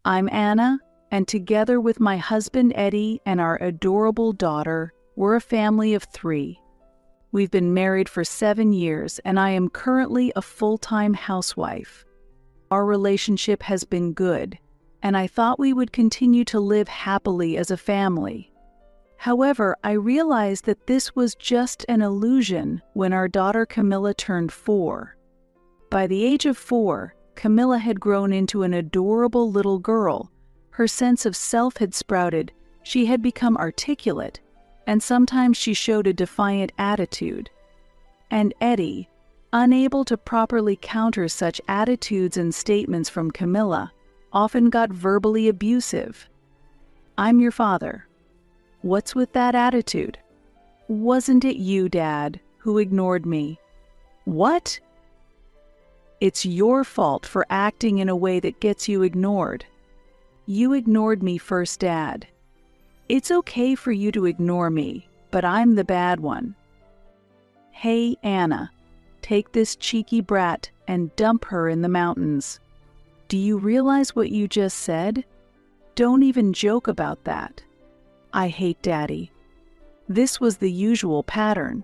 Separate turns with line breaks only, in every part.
I'm Anna, and together with my husband Eddie and our adorable daughter, we're a family of 3. We've been married for 7 years, and I am currently a full-time housewife. Our relationship has been good, and I thought we would continue to live happily as a family. However, I realized that this was just an illusion when our daughter Camilla turned 4. By the age of 4, Camilla had grown into an adorable little girl. Her sense of self had sprouted, she had become articulate, and sometimes she showed a defiant attitude. And Eddie, unable to properly counter such attitudes and statements from Camilla, often got verbally abusive. "I'm your father. What's with that attitude? Wasn't it you, Dad, who ignored me? What? It's your fault for acting in a way that gets you ignored. You ignored me first, Dad. It's okay for you to ignore me, but I'm the bad one. Hey, Anna, take this cheeky brat and dump her in the mountains. Do you realize what you just said? Don't even joke about that. I hate Daddy." This was the usual pattern.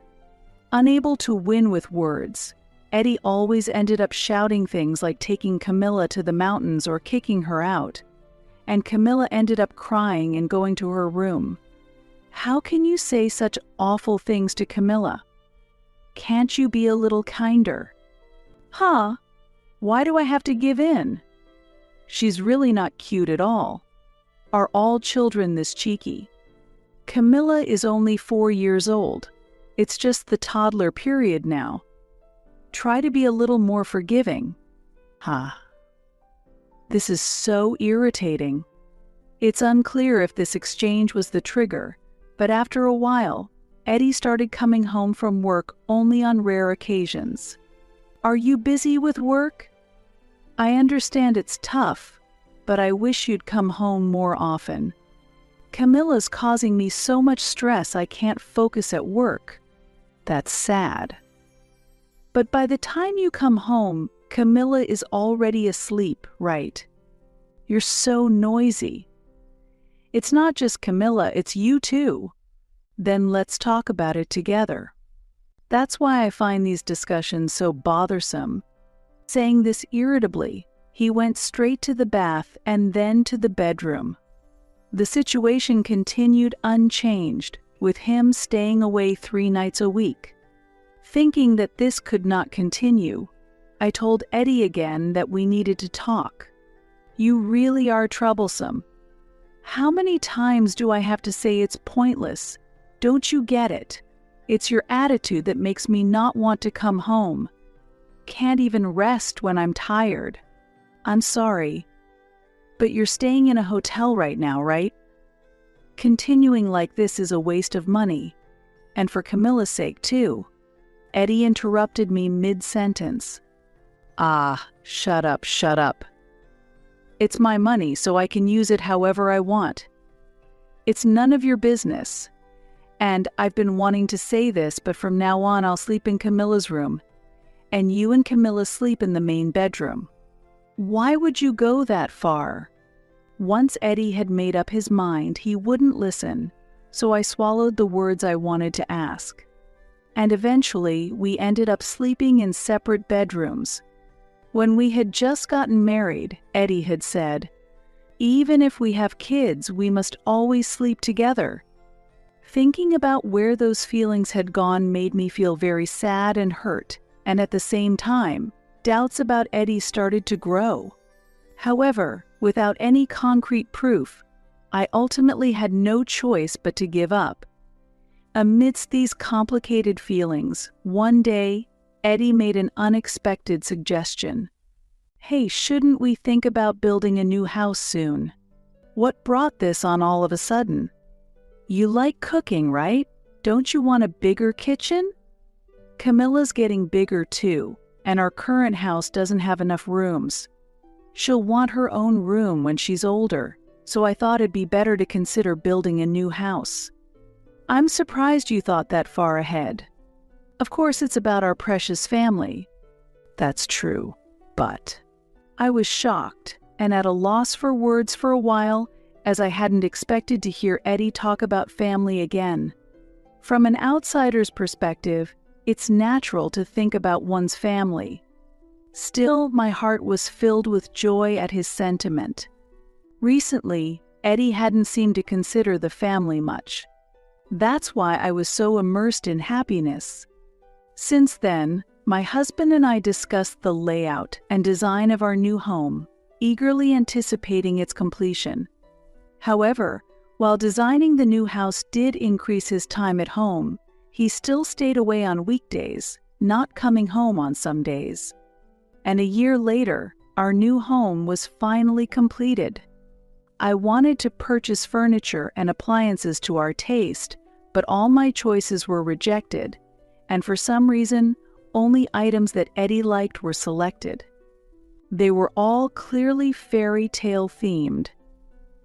Unable to win with words, Eddie always ended up shouting things like taking Camilla to the mountains or kicking her out, and Camilla ended up crying and going to her room. How can you say such awful things to Camilla? Can't you be a little kinder? Huh? Why do I have to give in? She's really not cute at all. Are all children this cheeky? Camilla is only 4 years old. It's just the toddler period now. Try to be a little more forgiving. Huh. This is so irritating. It's unclear if this exchange was the trigger, but after a while, Eddie started coming home from work only on rare occasions. Are you busy with work? I understand it's tough, but I wish you'd come home more often. Camilla's causing me so much stress I can't focus at work. That's sad. But by the time you come home, Camilla is already asleep, right? You're so noisy. It's not just Camilla, it's you too. Then let's talk about it together. That's why I find these discussions so bothersome. Saying this irritably, he went straight to the bath and then to the bedroom. The situation continued unchanged, with him staying away 3 nights a week. Thinking that this could not continue, I told Eddie again that we needed to talk. You really are troublesome. How many times do I have to say it's pointless? Don't you get it? It's your attitude that makes me not want to come home. Can't even rest when I'm tired. I'm sorry. But you're staying in a hotel right now, right? Continuing like this is a waste of money. And for Camilla's sake, too. Eddie interrupted me mid-sentence. Shut up, shut up. It's my money, so I can use it however I want. It's none of your business. And I've been wanting to say this, but from now on I'll sleep in Camilla's room. And you and Camilla sleep in the main bedroom. Why would you go that far? Once Eddie had made up his mind, he wouldn't listen, so I swallowed the words I wanted to ask. And eventually, we ended up sleeping in separate bedrooms. When we had just gotten married, Eddie had said, "Even if we have kids, we must always sleep together." Thinking about where those feelings had gone made me feel very sad and hurt, and at the same time, doubts about Eddie started to grow. However, without any concrete proof, I ultimately had no choice but to give up. Amidst these complicated feelings, one day, Eddie made an unexpected suggestion. "Hey, shouldn't we think about building a new house soon?" What brought this on all of a sudden? You like cooking, right? Don't you want a bigger kitchen? Camilla's getting bigger too, and our current house doesn't have enough rooms. She'll want her own room when she's older, so I thought it'd be better to consider building a new house. I'm surprised you thought that far ahead. Of course, it's about our precious family. That's true, but I was shocked. and at a loss for words for a while, as I hadn't expected to hear Eddie talk about family again. From an outsider's perspective, it's natural to think about one's family. Still, my heart was filled with joy at his sentiment. Recently, Eddie hadn't seemed to consider the family much. That's why I was so immersed in happiness. Since then, my husband and I discussed the layout and design of our new home, eagerly anticipating its completion. However, while designing the new house did increase his time at home, he still stayed away on weekdays, not coming home on some days. And a year later, our new home was finally completed. I wanted to purchase furniture and appliances to our taste, but all my choices were rejected, and for some reason, only items that Eddie liked were selected. They were all clearly fairy tale themed.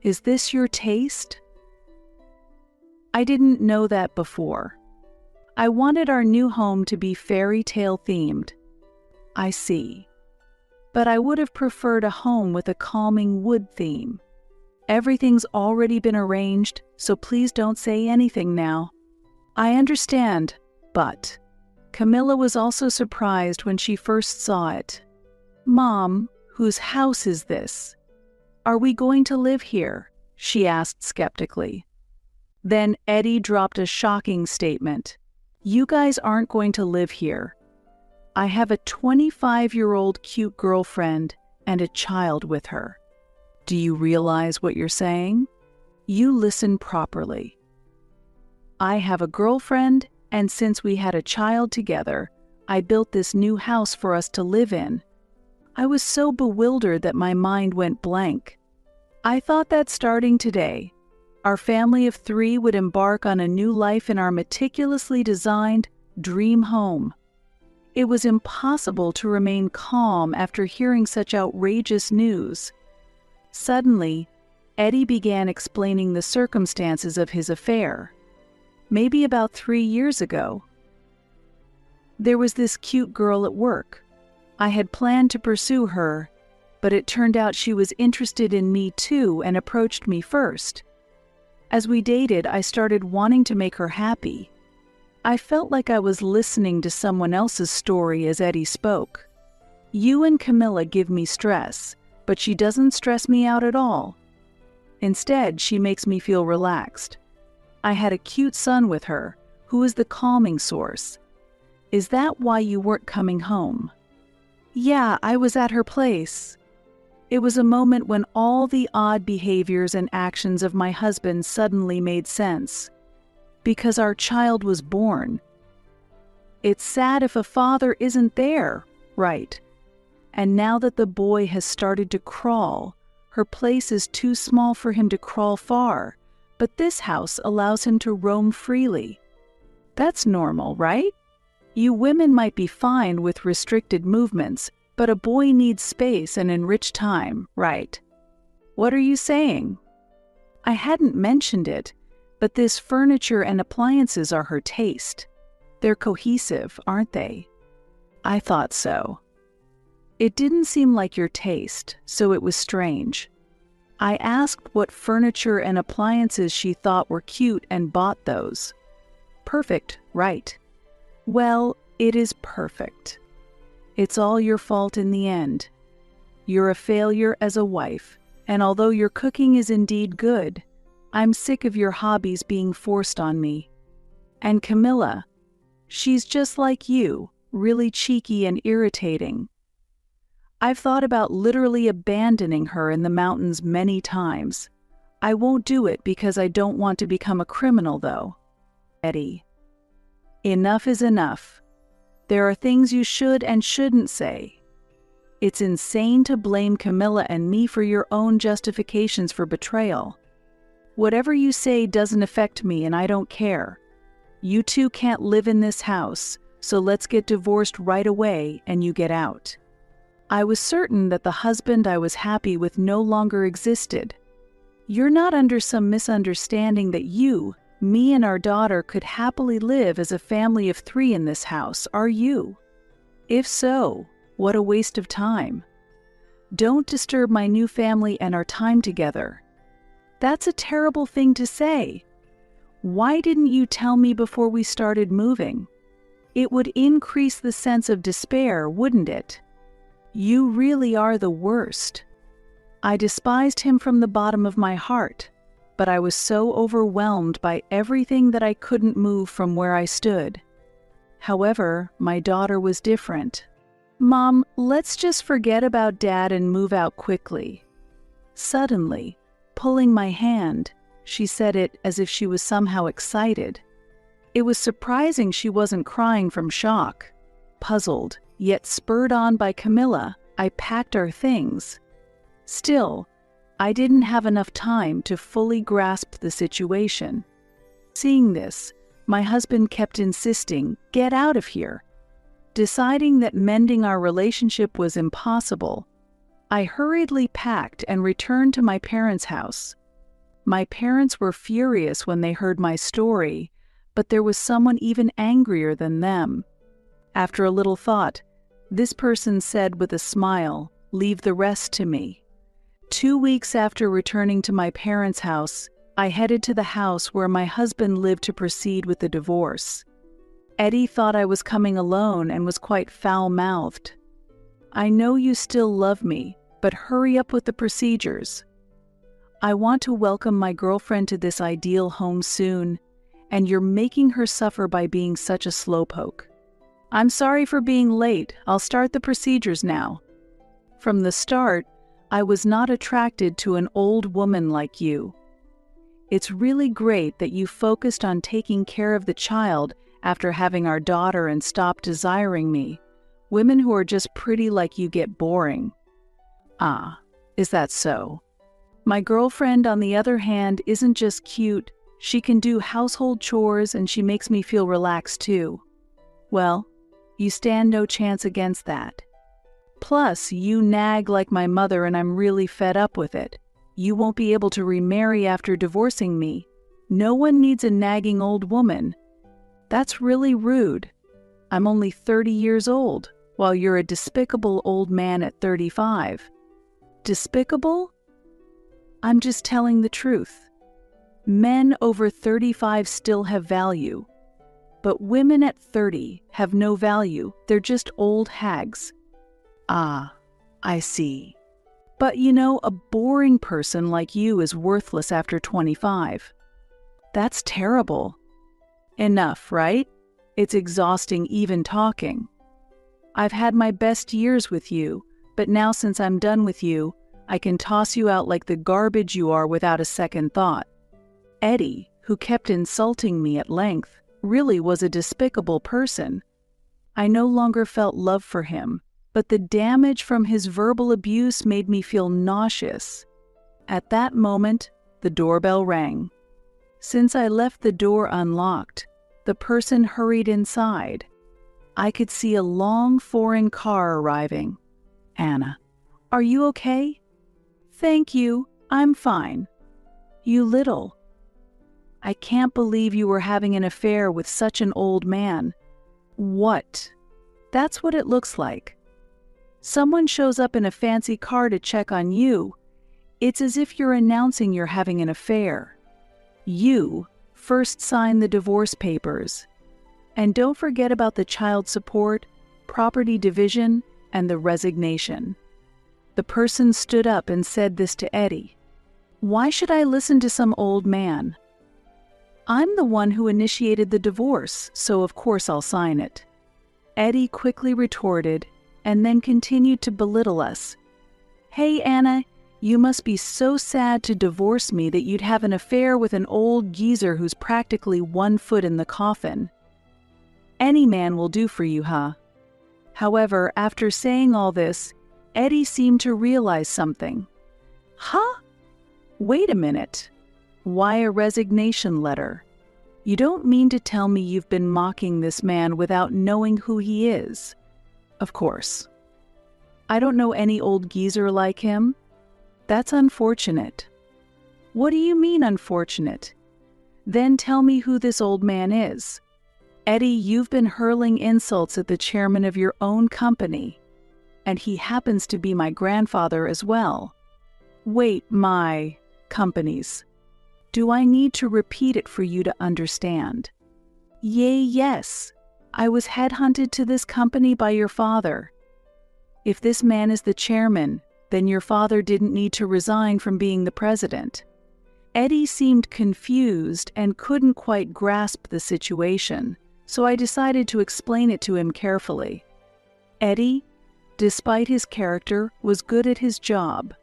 Is this your taste? I didn't know that before. I wanted our new home to be fairy tale themed. I see. But I would have preferred a home with a calming wood theme. Everything's already been arranged, so please don't say anything now. I understand, but Camilla was also surprised when she first saw it. Mom, whose house is this? Are we going to live here? She asked skeptically. Then Eddie dropped a shocking statement. You guys aren't going to live here. I have a 25-year-old cute girlfriend and a child with her. Do you realize what you're saying? You listen properly. I have a girlfriend, and since we had a child together, I built this new house for us to live in. I was so bewildered that my mind went blank. I thought that starting today, our family of 3 would embark on a new life in our meticulously designed dream home. It was impossible to remain calm after hearing such outrageous news. Suddenly, Eddie began explaining the circumstances of his affair. Maybe about 3 years ago. There was this cute girl at work. I had planned to pursue her, but it turned out she was interested in me too and approached me first. As we dated, I started wanting to make her happy. I felt like I was listening to someone else's story as Eddie spoke. You and Camilla give me stress, but she doesn't stress me out at all. Instead, she makes me feel relaxed. I had a cute son with her, who is the calming source. Is that why you weren't coming home? Yeah, I was at her place. It was a moment when all the odd behaviors and actions of my husband suddenly made sense. Because our child was born. It's sad if a father isn't there, right? And now that the boy has started to crawl, her place is too small for him to crawl far, but this house allows him to roam freely. That's normal, right? You women might be fine with restricted movements, but a boy needs space and enriched time, right? What are you saying? I hadn't mentioned it, but this furniture and appliances are her taste. They're cohesive, aren't they? I thought so. It didn't seem like your taste, so it was strange. I asked what furniture and appliances she thought were cute and bought those. Perfect, right? Well, it is perfect. It's all your fault in the end. You're a failure as a wife, and although your cooking is indeed good, I'm sick of your hobbies being forced on me. And Camilla, she's just like you, really cheeky and irritating. I've thought about literally abandoning her in the mountains many times. I won't do it because I don't want to become a criminal, though. Eddie. Enough is enough. There are things you should and shouldn't say. It's insane to blame Camilla and me for your own justifications for betrayal. Whatever you say doesn't affect me and I don't care. You two can't live in this house, so let's get divorced right away and you get out. I was certain that the husband I was happy with no longer existed. You're not under some misunderstanding that you, me and our daughter could happily live as a family of 3 in this house, are you? If so, what a waste of time. Don't disturb my new family and our time together." That's a terrible thing to say. Why didn't you tell me before we started moving? It would increase the sense of despair, wouldn't it? You really are the worst. I despised him from the bottom of my heart, but I was so overwhelmed by everything that I couldn't move from where I stood. However, my daughter was different. "Mom, let's just forget about Dad and move out quickly." Suddenly, pulling my hand, she said it as if she was somehow excited. It was surprising she wasn't crying from shock. Puzzled, yet spurred on by Camilla, I packed our things. Still, I didn't have enough time to fully grasp the situation. Seeing this, my husband kept insisting, "Get out of here." Deciding that mending our relationship was impossible, I hurriedly packed and returned to my parents' house. My parents were furious when they heard my story, but there was someone even angrier than them. After a little thought, this person said with a smile, "Leave the rest to me." 2 weeks after returning to my parents' house, I headed to the house where my husband lived to proceed with the divorce. Eddie thought I was coming alone and was quite foul-mouthed. "I know you still love me, but hurry up with the procedures. I want to welcome my girlfriend to this ideal home soon, and you're making her suffer by being such a slowpoke. I'm sorry for being late. I'll start the procedures now. From the start, I was not attracted to an old woman like you. It's really great that you focused on taking care of the child after having our daughter and stopped desiring me. Women who are just pretty like you get boring." "Ah, is that so? My girlfriend, on the other hand, isn't just cute. She can do household chores and she makes me feel relaxed too." "Well, you stand no chance against that. Plus, you nag like my mother and I'm really fed up with it. You won't be able to remarry after divorcing me. No one needs a nagging old woman. That's really rude. I'm only 30 years old, while you're a despicable old man at 35. Despicable? I'm just telling the truth. Men over 35 still have value, but women at 30 have no value. They're just old hags." "Ah, I see. But you know, a boring person like you is worthless after 25. That's terrible. Enough, right? It's exhausting even talking. I've had my best years with you, but now since I'm done with you, I can toss you out like the garbage you are without a second thought." Eddie, who kept insulting me at length, really was a despicable person. I no longer felt love for him, but the damage from his verbal abuse made me feel nauseous. At that moment, the doorbell rang. Since I left the door unlocked, the person hurried inside. I could see a long foreign car arriving. "Anna, are you okay?" "Thank you, I'm fine." "You little. I can't believe you were having an affair with such an old man." "What?" "That's what it looks like. Someone shows up in a fancy car to check on you. It's as if you're announcing you're having an affair. You first sign the divorce papers. And don't forget about the child support, property division, and the resignation." The person stood up and said this to Eddie. "Why should I listen to some old man? I'm the one who initiated the divorce, so of course I'll sign it." Eddie quickly retorted, and then continued to belittle us. "Hey, Anna, you must be so sad to divorce me that you'd have an affair with an old geezer who's practically 1 foot in the coffin. Any man will do for you, huh?" However, after saying all this, Eddie seemed to realize something. "Huh? Wait a minute. Why a resignation letter? You don't mean to tell me you've been mocking this man without knowing who he is?" "Of course. I don't know any old geezer like him." "That's unfortunate." "What do you mean unfortunate? Then tell me who this old man is." "Eddie, you've been hurling insults at the chairman of your own company." and he happens to be my grandfather as well. Wait, my companies. Do I need to repeat it for you to understand? Yes. I was headhunted to this company by your father. If this man is the chairman, then your father didn't need to resign from being the president. Eddie seemed confused and couldn't quite grasp the situation, so I decided to explain it to him carefully. Eddie, despite his character, was good at his job.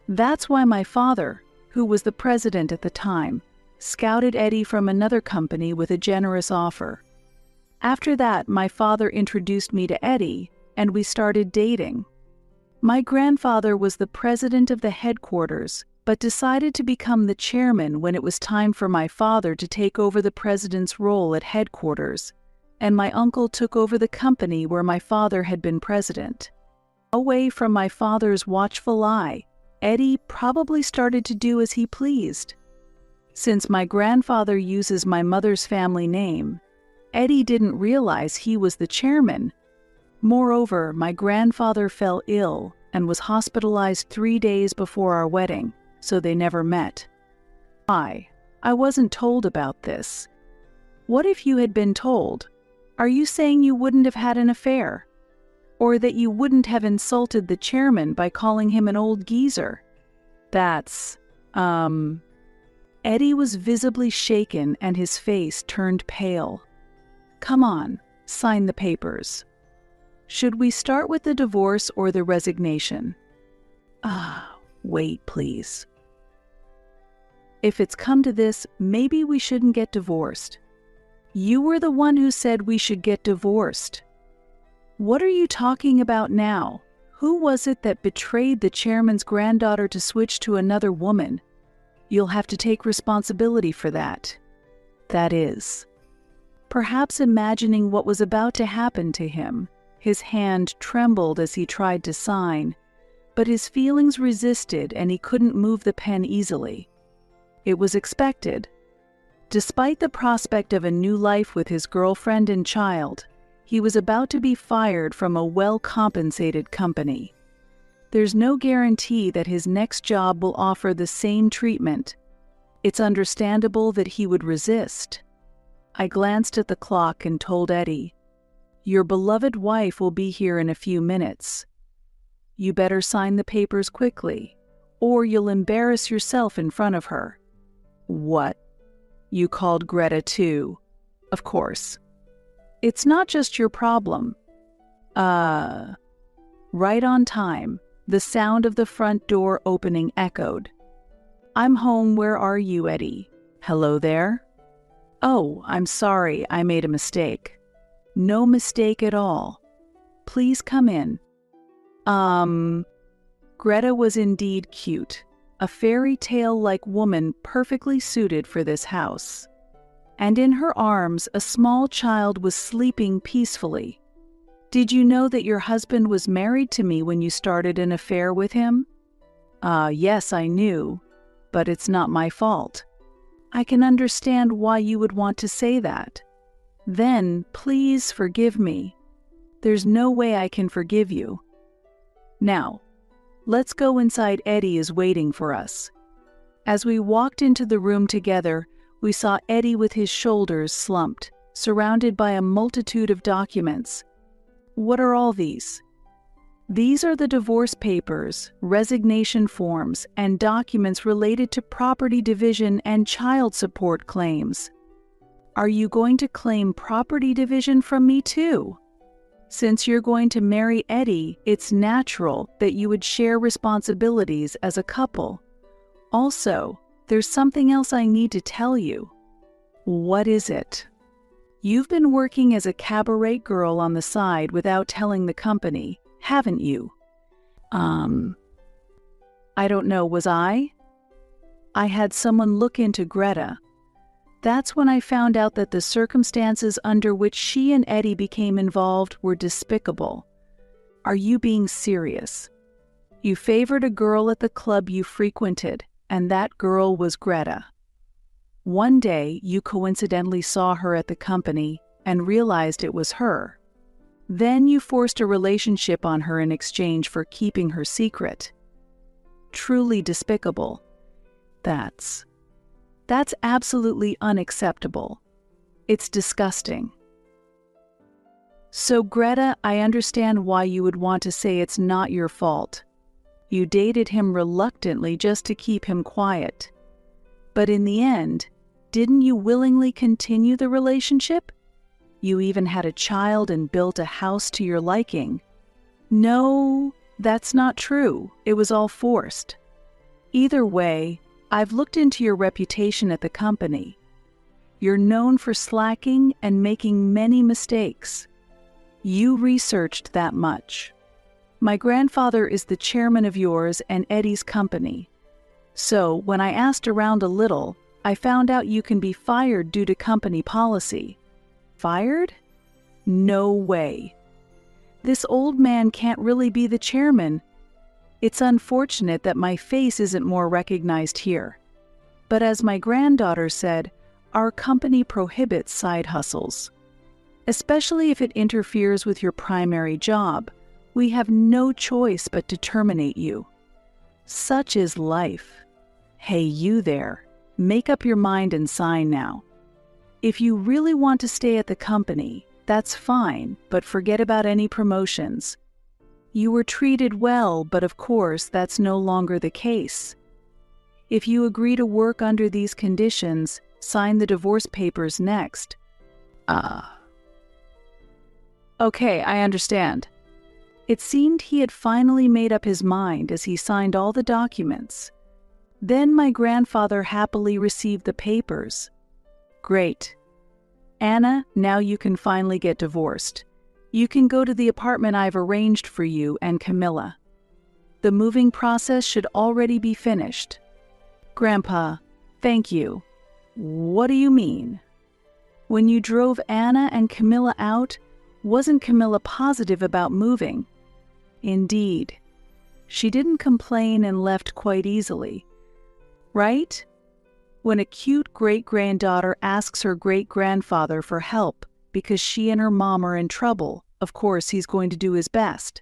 That's why my father, who was the president at the time, scouted Eddie from another company with a generous offer. After that, my father introduced me to Eddie, and we started dating. My grandfather was the president of the headquarters, but decided to become the chairman when it was time for my father to take over the president's role at headquarters, and my uncle took over the company where my father had been president. Away from my father's watchful eye, Eddie probably started to do as he pleased. Since my grandfather uses my mother's family name, Eddie didn't realize he was the chairman. Moreover, my grandfather fell ill and was hospitalized 3 days before our wedding, so they never met. I wasn't told about this. What if you had been told? Are you saying you wouldn't have had an affair? Or that you wouldn't have insulted the chairman by calling him an old geezer? That's, Eddie was visibly shaken and his face turned pale. Come on, sign the papers. Should we start with the divorce or the resignation? Wait, please. If it's come to this, maybe we shouldn't get divorced. You were the one who said we should get divorced. What are you talking about now? Who was it that betrayed the chairman's granddaughter to switch to another woman? You'll have to take responsibility for that. That is. Perhaps imagining what was about to happen to him, his hand trembled as he tried to sign, but his feelings resisted and he couldn't move the pen easily. It was expected. Despite the prospect of a new life with his girlfriend and child, he was about to be fired from a well-compensated company. There's no guarantee that his next job will offer the same treatment. It's understandable that he would resist. I glanced at the clock and told Eddie, "Your beloved wife will be here in a few minutes. You better sign the papers quickly, or you'll embarrass yourself in front of her." What? You called Greta too? Of course. It's not just your problem. Right on time, the sound of the front door opening echoed. "I'm home, where are you, Eddie? Hello there?" "Oh, I'm sorry, I made a mistake." "No mistake at all. Please come in." Greta was indeed cute, a fairy tale-like woman perfectly suited for this house. And in her arms, a small child was sleeping peacefully. "Did you know that your husband was married to me when you started an affair with him?" Yes, I knew, but it's not my fault." "I can understand why you would want to say that. Then, please forgive me." "There's no way I can forgive you." "Now, let's go inside. Eddie is waiting for us." As we walked into the room together, we saw Eddie with his shoulders slumped, surrounded by a multitude of documents. "What are all these?" "These are the divorce papers, resignation forms, and documents related to property division and child support claims." "Are you going to claim property division from me too?" "Since you're going to marry Eddie, it's natural that you would share responsibilities as a couple. Also, there's something else I need to tell you." "What is it?" "You've been working as a cabaret girl on the side without telling the company, haven't you?" I don't know, was I? I had someone look into Greta. That's when I found out that the circumstances under which she and Eddie became involved were despicable. Are you being serious? You favored a girl at the club you frequented, and that girl was Greta. One day, you coincidentally saw her at the company and realized it was her. Then you forced a relationship on her in exchange for keeping her secret. Truly despicable. That's absolutely unacceptable. It's disgusting. So Greta, I understand why you would want to say it's not your fault. You dated him reluctantly just to keep him quiet. But in the end, didn't you willingly continue the relationship? You even had a child and built a house to your liking. No, that's not true. It was all forced. Either way, I've looked into your reputation at the company. You're known for slacking and making many mistakes. You researched that much. My grandfather is the chairman of yours and Eddie's company. So, when I asked around a little, I found out you can be fired due to company policy. Fired? No way. This old man can't really be the chairman. It's unfortunate that my face isn't more recognized here. But as my granddaughter said, our company prohibits side hustles. Especially if it interferes with your primary job, we have no choice but to terminate you. Such is life. Hey, you there, make up your mind and sign now. If you really want to stay at the company, that's fine, but forget about any promotions. You were treated well, but of course that's no longer the case. If you agree to work under these conditions, sign the divorce papers next. Okay, I understand. It seemed he had finally made up his mind as he signed all the documents. Then my grandfather happily received the papers. Great. Anna, now you can finally get divorced. You can go to the apartment I've arranged for you and Camilla. The moving process should already be finished. Grandpa, thank you. What do you mean? When you drove Anna and Camilla out, wasn't Camilla positive about moving? Indeed. She didn't complain and left quite easily. Right? When a cute great-granddaughter asks her great-grandfather for help because she and her mom are in trouble, of course he's going to do his best.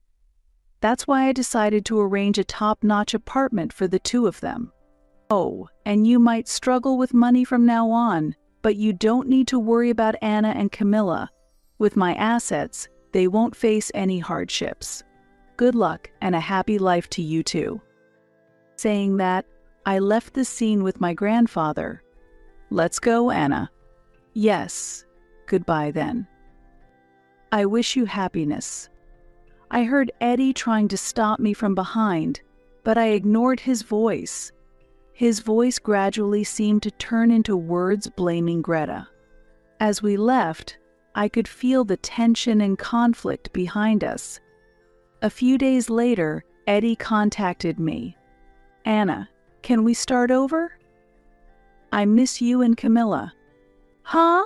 That's why I decided to arrange a top-notch apartment for the two of them. Oh, and you might struggle with money from now on, but you don't need to worry about Anna and Camilla. With my assets, they won't face any hardships. Good luck and a happy life to you two. Saying that, I left the scene with my grandfather. Let's go, Anna. Yes. Goodbye then. I wish you happiness. I heard Eddie trying to stop me from behind, but I ignored his voice. His voice gradually seemed to turn into words blaming Greta. As we left, I could feel the tension and conflict behind us. A few days later, Eddie contacted me. Anna, can we start over? I miss you and Camilla. Huh?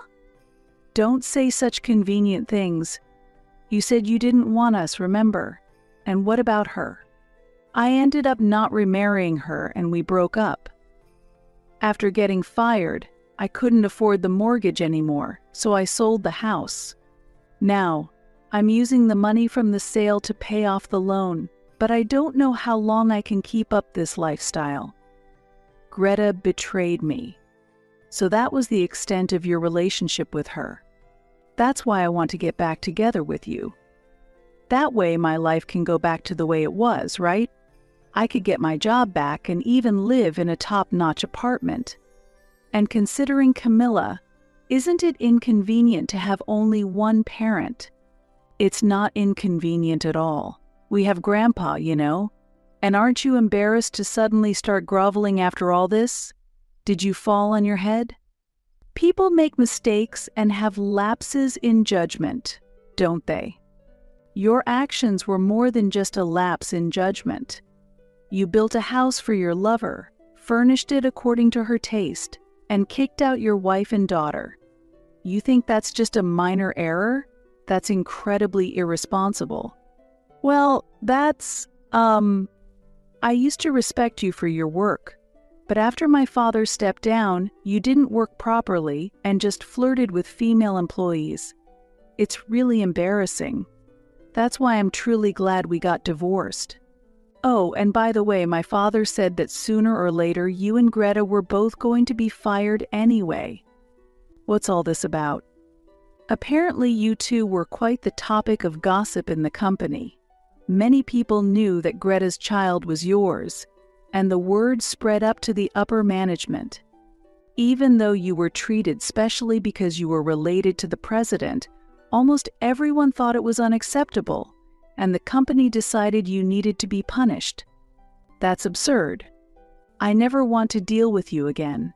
Don't say such convenient things. You said you didn't want us, remember? And what about her? I ended up not remarrying her and we broke up. After getting fired, I couldn't afford the mortgage anymore, so I sold the house. Now, I'm using the money from the sale to pay off the loan, but I don't know how long I can keep up this lifestyle. Greta betrayed me. So that was the extent of your relationship with her. That's why I want to get back together with you. That way my life can go back to the way it was, right? I could get my job back and even live in a top-notch apartment. And considering Camilla, isn't it inconvenient to have only one parent? It's not inconvenient at all. We have Grandpa, you know. And aren't you embarrassed to suddenly start groveling after all this? Did you fall on your head? People make mistakes and have lapses in judgment, don't they? Your actions were more than just a lapse in judgment. You built a house for your lover, furnished it according to her taste, and kicked out your wife and daughter. You think that's just a minor error? That's incredibly irresponsible. Well, I used to respect you for your work, but after my father stepped down, you didn't work properly and just flirted with female employees. It's really embarrassing. That's why I'm truly glad we got divorced. Oh, and by the way, my father said that sooner or later you and Greta were both going to be fired anyway. What's all this about? Apparently you two were quite the topic of gossip in the company. Many people knew that Greta's child was yours, and the word spread up to the upper management. Even though you were treated specially because you were related to the president, almost everyone thought it was unacceptable, and the company decided you needed to be punished. That's absurd. I never want to deal with you again.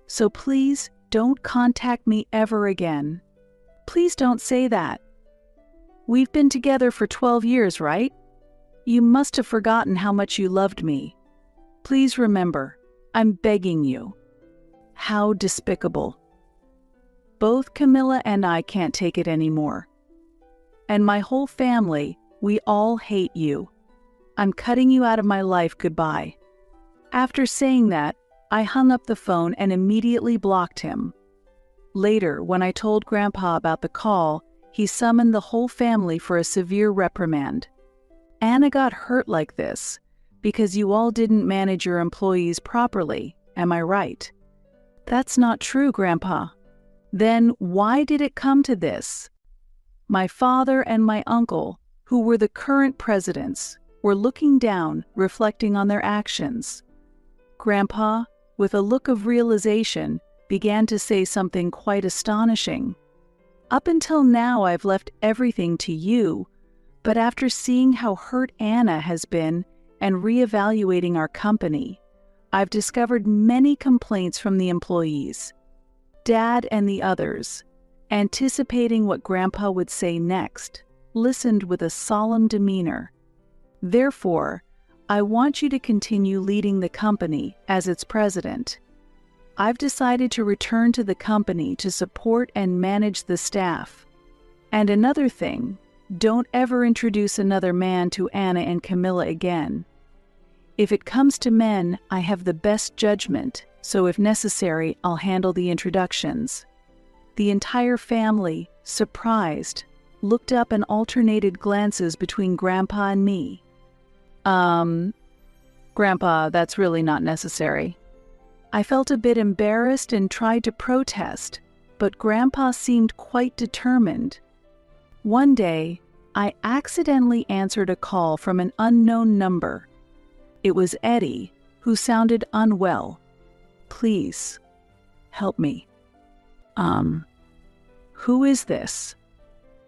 So please don't contact me ever again. Please don't say that. We've been together for 12 years, right? You must have forgotten how much you loved me. Please remember, I'm begging you. How despicable. Both Camilla and I can't take it anymore. And my whole family, we all hate you. I'm cutting you out of my life, goodbye. After saying that, I hung up the phone and immediately blocked him. Later, when I told Grandpa about the call, he summoned the whole family for a severe reprimand. Anna got hurt like this because you all didn't manage your employees properly, am I right? That's not true, Grandpa. Then why did it come to this? My father and my uncle, who were the current presidents, were looking down, reflecting on their actions. Grandpa, with a look of realization, began to say something quite astonishing. Up until now, I've left everything to you, but after seeing how hurt Anna has been and reevaluating our company, I've discovered many complaints from the employees. Dad and the others, anticipating what Grandpa would say next, listened with a solemn demeanor. Therefore, I want you to continue leading the company as its president. I've decided to return to the company to support and manage the staff. And another thing, don't ever introduce another man to Anna and Camilla again. If it comes to men, I have the best judgment, so if necessary, I'll handle the introductions. The entire family, surprised, looked up and alternated glances between Grandpa and me. Grandpa, that's really not necessary. I felt a bit embarrassed and tried to protest, but Grandpa seemed quite determined. One day, I accidentally answered a call from an unknown number. It was Eddie, who sounded unwell. Please, help me. Who is this?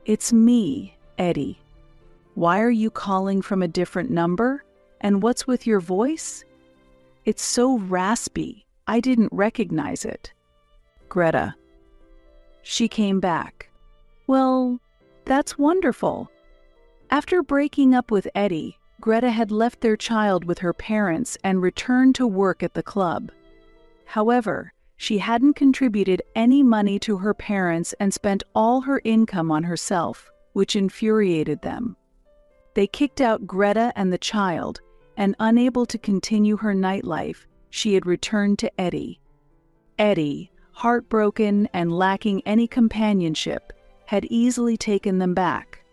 It's me, Eddie. Why are you calling from a different number? And what's with your voice? It's so raspy, I didn't recognize it. Greta. She came back. Well, that's wonderful. After breaking up with Eddie, Greta had left their child with her parents and returned to work at the club. However, she hadn't contributed any money to her parents and spent all her income on herself, which infuriated them. They kicked out Greta and the child, and unable to continue her nightlife, she had returned to Eddie. Eddie, heartbroken and lacking any companionship, had easily taken them back.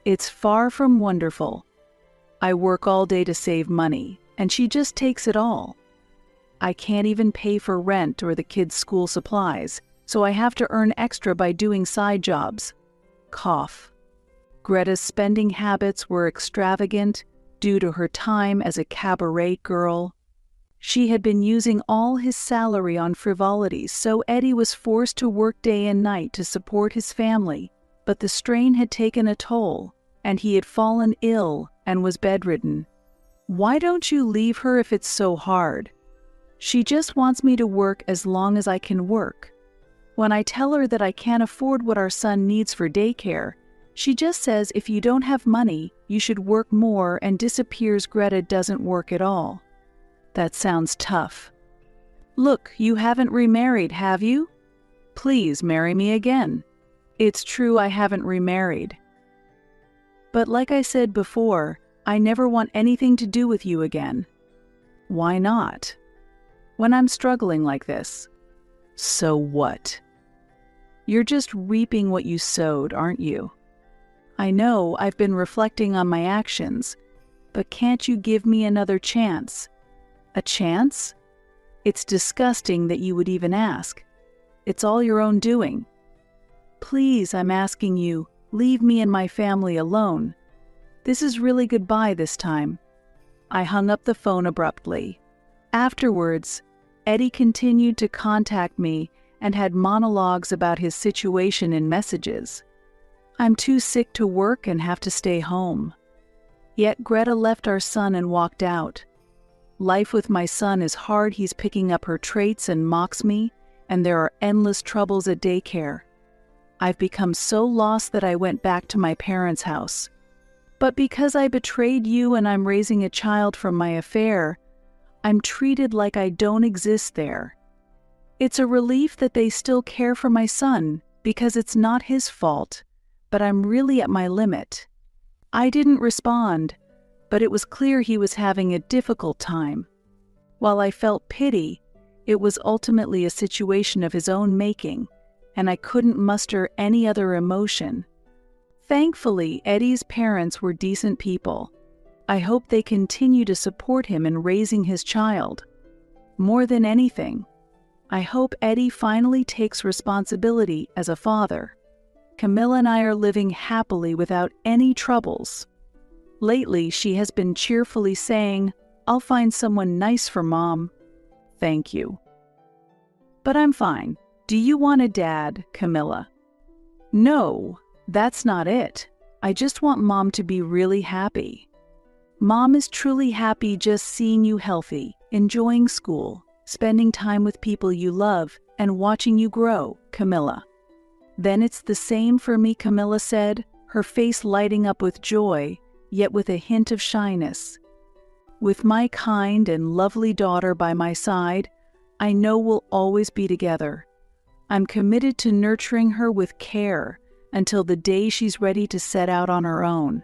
It's far from wonderful. I work all day to save money, and she just takes it all. I can't even pay for rent or the kids' school supplies, so I have to earn extra by doing side jobs. Cough. Greta's spending habits were extravagant due to her time as a cabaret girl. She had been using all his salary on frivolities, so Eddie was forced to work day and night to support his family, but the strain had taken a toll, and he had fallen ill and was bedridden. Why don't you leave her if it's so hard? She just wants me to work as long as I can work. When I tell her that I can't afford what our son needs for daycare, she just says if you don't have money, you should work more and disappears. Greta doesn't work at all. That sounds tough. Look, you haven't remarried, have you? Please marry me again. It's true I haven't remarried. But like I said before, I never want anything to do with you again. Why not? When I'm struggling like this. So what? You're just reaping what you sowed, aren't you? I know I've been reflecting on my actions, but can't you give me another chance? A chance? It's disgusting that you would even ask. It's all your own doing. Please, I'm asking you, leave me and my family alone. This is really goodbye this time." I hung up the phone abruptly. Afterwards, Eddie continued to contact me and had monologues about his situation in messages. "I'm too sick to work and have to stay home." Yet Greta left our son and walked out. Life with my son is hard. He's picking up her traits and mocks me, and there are endless troubles at daycare. I've become so lost that I went back to my parents' house. But because I betrayed you and I'm raising a child from my affair, I'm treated like I don't exist there. It's a relief that they still care for my son, because it's not his fault, but I'm really at my limit. I didn't respond, but it was clear he was having a difficult time. While I felt pity, it was ultimately a situation of his own making, and I couldn't muster any other emotion. Thankfully, Eddie's parents were decent people. I hope they continue to support him in raising his child. More than anything, I hope Eddie finally takes responsibility as a father. Camilla and I are living happily without any troubles. Lately, she has been cheerfully saying, "I'll find someone nice for Mom." Thank you. But I'm fine. Do you want a dad, Camilla? No, that's not it. I just want Mom to be really happy. Mom is truly happy just seeing you healthy, enjoying school, spending time with people you love, and watching you grow, Camilla. Then it's the same for me, Camilla said, her face lighting up with joy, yet with a hint of shyness. With my kind and lovely daughter by my side, I know we'll always be together. I'm committed to nurturing her with care until the day she's ready to set out on her own.